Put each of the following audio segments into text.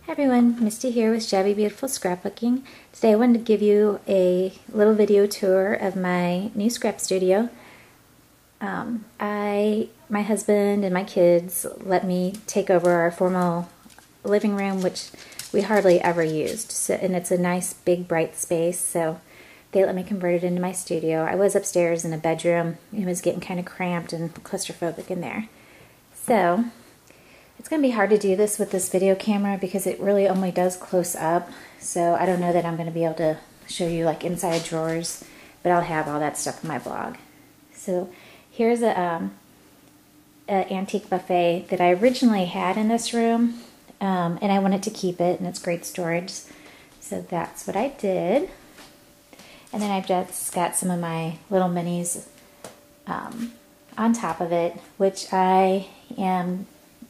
Hi everyone, Misty here with Shabby Beautiful Scrapbooking. Today I wanted to give you a little video tour of my new scrap studio. My husband and my kids let me take over our formal living room, which we hardly ever used. And it's a nice big bright space, so they let me convert it into my studio. I was upstairs in a bedroom. It was getting kind of cramped and claustrophobic in there. So it's going to be hard to do this with this video camera because it really only does close up. So I don't know that I'm going to be able to show you like inside drawers, but I'll have all that stuff in my blog. So here's a antique buffet that I originally had in this room, and I wanted to keep it, and it's great storage. So that's what I did. And then I've just got some of my little minis on top of it, which I am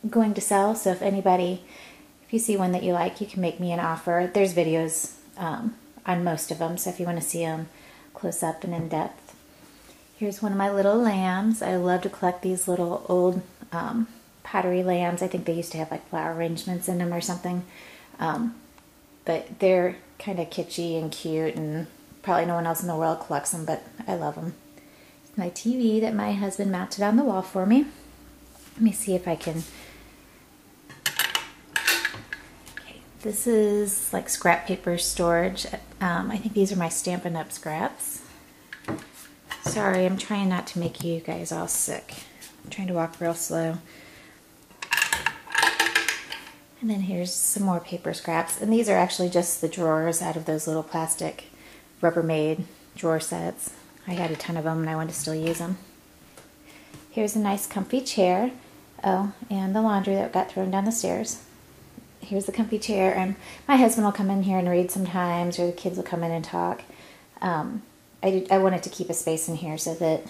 going to sell. So if you see one that you like, you can make me an offer. There's videos on most of them, so if you want to see them close up and in depth. Here's one of my little lambs. I love to collect these little old pottery lambs. I think they used to have like flower arrangements in them or something, but they're kind of kitschy and cute, and probably no one else in the world collects them, but I love them. It's my TV that my husband mounted on the wall for me. Let me see if I can. This is like scrap paper storage. I think these are my Stampin' Up! Scraps. Sorry, I'm trying not to make you guys all sick. I'm trying to walk real slow. And then here's some more paper scraps. And these are actually just the drawers out of those little plastic Rubbermaid drawer sets. I had a ton of them and I want to still use them. Here's a nice comfy chair. Oh, and the laundry that got thrown down the stairs. Here's the comfy chair, and my husband will come in here and read sometimes, or the kids will come in and talk. I wanted to keep a space in here so that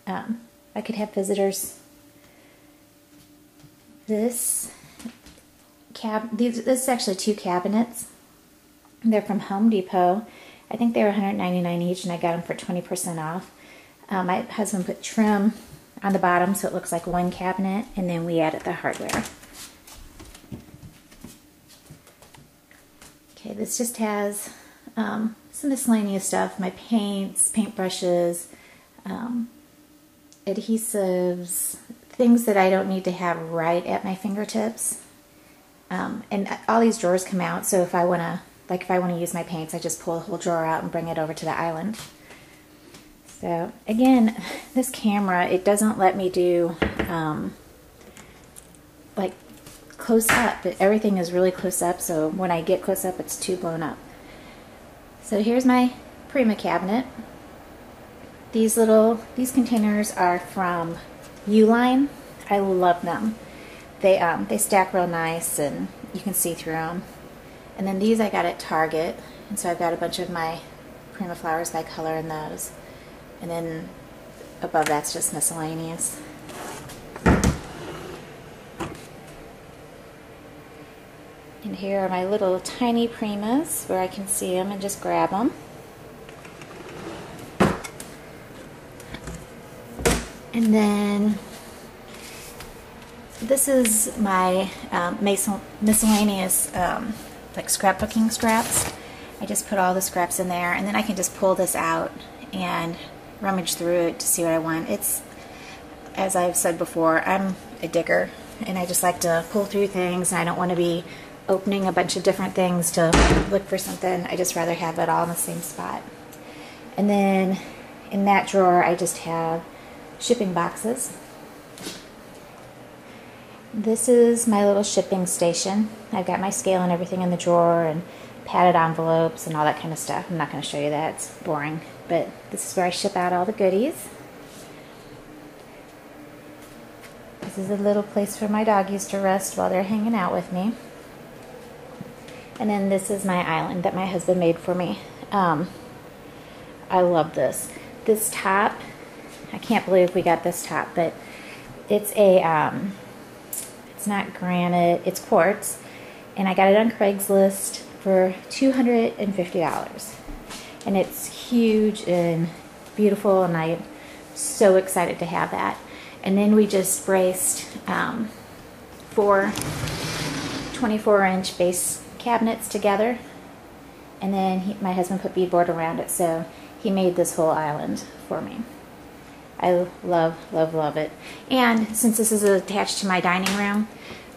I could have visitors. This is actually 2 cabinets. They're from Home Depot. I think they were $199 each, and I got them for 20% off. My husband put trim on the bottom so it looks like one cabinet, and then we added the hardware. Okay, this just has some miscellaneous stuff, my paints, paintbrushes, adhesives, things that I don't need to have right at my fingertips. And all these drawers come out, so if I want to use my paints, I just pull a whole drawer out and bring it over to the island. So again, this camera, it doesn't let me do like close up. Everything is really close up, so when I get close up, it's too blown up. So here's my Prima cabinet. These containers are from Uline. I love them. They stack real nice, and you can see through them. And then these I got at Target, and so I've got a bunch of my Prima flowers by color in those. And then above that's just miscellaneous. And here are my little tiny Primas where I can see them and just grab them. And then this is my miscellaneous like scrapbooking scraps. I just put all the scraps in there, and then I can just pull this out and rummage through it to see what I want. It's, as I've said before, I'm a digger, and I just like to pull through things, and I don't want to be opening a bunch of different things to look for something. I just rather have it all in the same spot. And then in that drawer I just have shipping boxes. This is my little shipping station. I've got my scale and everything in the drawer, and padded envelopes and all that kind of stuff. I'm not going to show you that, it's boring, but this is where I ship out all the goodies. This is a little place where my doggies to rest while they're hanging out with me. And then this is my island that my husband made for me. I love this. This top, I can't believe we got this top, but it's it's not granite, it's quartz, and I got it on Craigslist for $250. And it's huge and beautiful, and I'm so excited to have that. And then we just braced 4 24-inch base cabinets together, and then my husband put beadboard around it, so he made this whole island for me. I love, love, love it. And since this is attached to my dining room,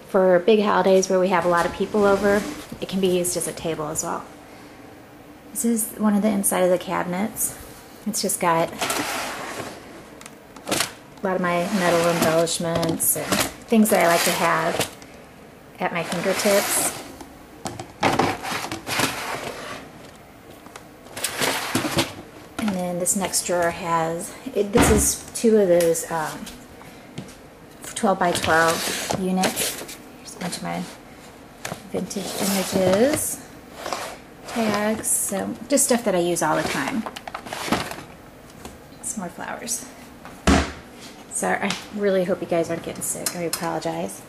for big holidays where we have a lot of people over, it can be used as a table as well. This is one of the inside of the cabinets. It's just got a lot of my metal embellishments and things that I like to have at my fingertips. And then this next drawer has, this is two of those 12 by 12 units. Here's a bunch of my vintage images, tags, so just stuff that I use all the time. Some more flowers. Sorry, I really hope you guys aren't getting sick. I apologize.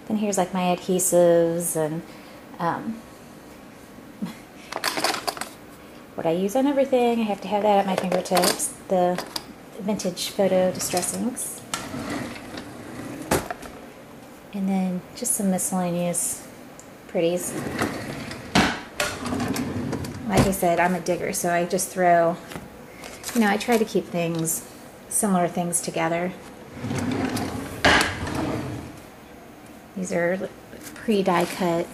Then here's like my adhesives and what I use on everything. I have to have that at my fingertips. The vintage photo distress inks. And then just some miscellaneous pretties. Like I said, I'm a digger, so I just throw, you know, I try to keep things, similar things together. These are pre-die cut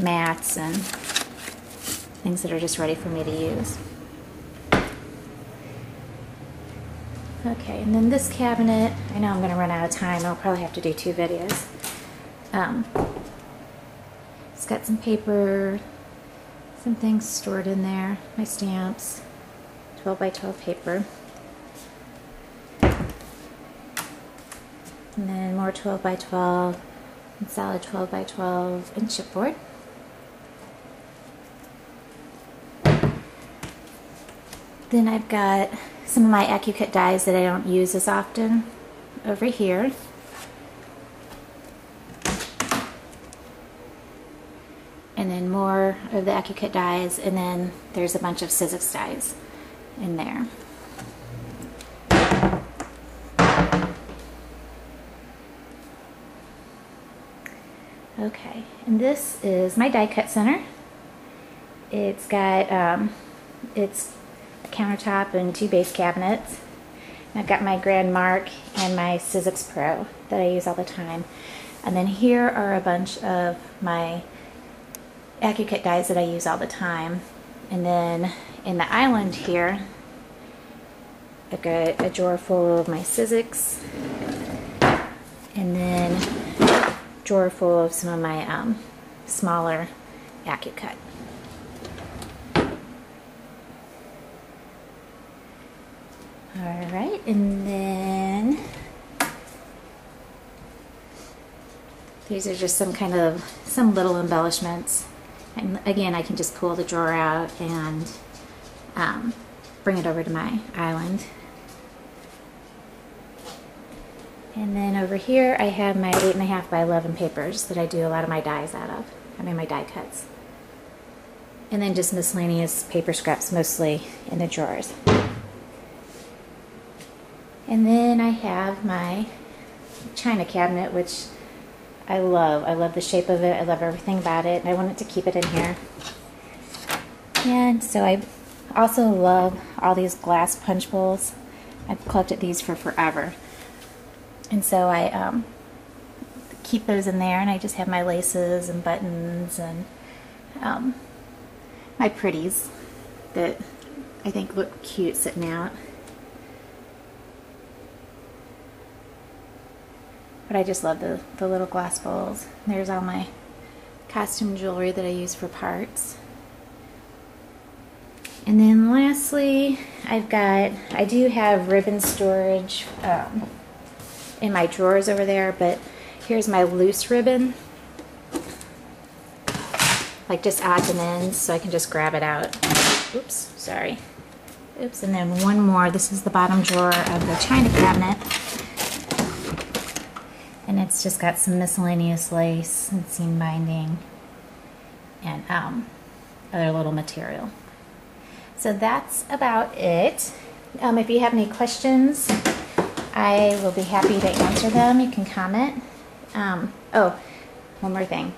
mats and things that are just ready for me to use. Okay, and then this cabinet, I know I'm going to run out of time. I'll probably have to do 2 videos. It's got some paper, some things stored in there, my stamps, 12 by 12 paper. And then more 12 by 12 and solid 12 by 12 and chipboard. Then I've got some of my AccuCut dies that I don't use as often over here. And then more of the AccuCut dies, and then there's a bunch of Sizzix dies in there. Okay, and this is my die cut center. It's got it's a countertop and 2 base cabinets. And I've got my Grand Mark and my Sizzix Pro that I use all the time. And then here are a bunch of my AccuCut dies that I use all the time. And then in the island here, I've got a drawer full of my Sizzix, and then drawer full of some of my smaller AccuCut. Alright, and then these are just some little embellishments. And again, I can just pull the drawer out and bring it over to my island. And then over here I have my 8.5 by 11 papers that I do a lot of my dies out of. I mean my die cuts. And then just miscellaneous paper scraps, mostly in the drawers. And then I have my china cabinet, which I love. I love the shape of it. I love everything about it. And I wanted to keep it in here. And so I also love all these glass punch bowls. I've collected these for forever. And so I keep those in there, and I just have my laces and buttons and my pretties that I think look cute sitting out. But I just love the little glass bowls. There's all my costume jewelry that I use for parts. And then lastly, I do have ribbon storage in my drawers over there, but here's my loose ribbon, like just odds and ends, so I can just grab it out. Oops, sorry. Oops, and then one more. This is the bottom drawer of the china cabinet, and it's just got some miscellaneous lace and seam binding and other little material. So that's about it. If you have any questions, I will be happy to answer them. You can comment. Oh, one more thing.